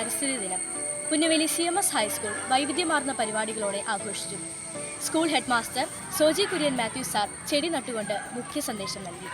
പരിസ്ഥിതി ദിനം Punnaveli CMS high school വൈവിധ്യമാർന്ന പരിപാടികളോടെ ആഘോഷിച്ചു. School headmaster Soji Kurian Mathew sir ചെടി നട്ടുകൊണ്ട് മുഖ്യ സന്ദേശം നൽകി.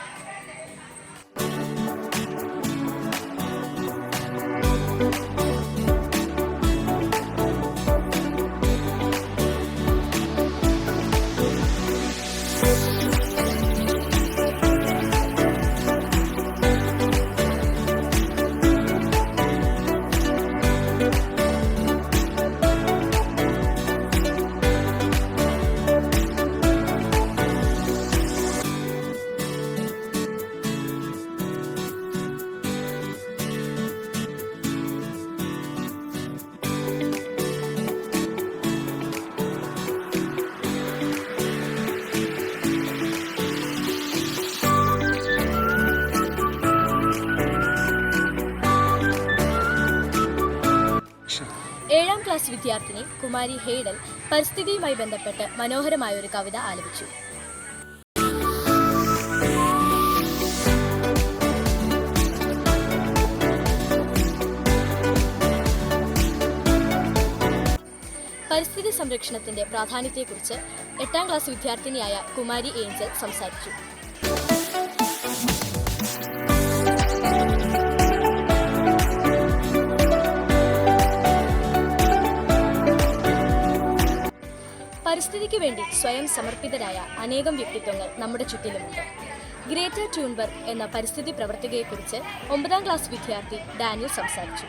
ഏഴാം ക്ലാസ് വിദ്യാർത്ഥിനി കുമാരി ഹേഡൽ പരിസ്ഥിതിയുമായി ബന്ധപ്പെട്ട് മനോഹരമായ ഒരു കവിത ആലപിച്ചു. പരിസ്ഥിതി സംരക്ഷണത്തിന്റെ പ്രാധാന്യത്തെക്കുറിച്ച് 8ാം ക്ലാസ് വിദ്യാർത്ഥിനിയായ കുമാരി ഏഞ്ചൽ സംസാരിച്ചു. പരിസ്ഥിതിക്ക് വേണ്ടി സ്വയം സമർപ്പിതരായ അനേകം വ്യക്തിത്വങ്ങൾ നമ്മുടെ ചുറ്റിലുമുണ്ട്. ഗ്രേറ്റ ട്യൂൺബർഗ് എന്ന പരിസ്ഥിതി പ്രവർത്തകയെക്കുറിച്ച് 9ാം ക്ലാസ് വിദ്യാർത്ഥി ഡാനിയൽ സംസാരിച്ചു.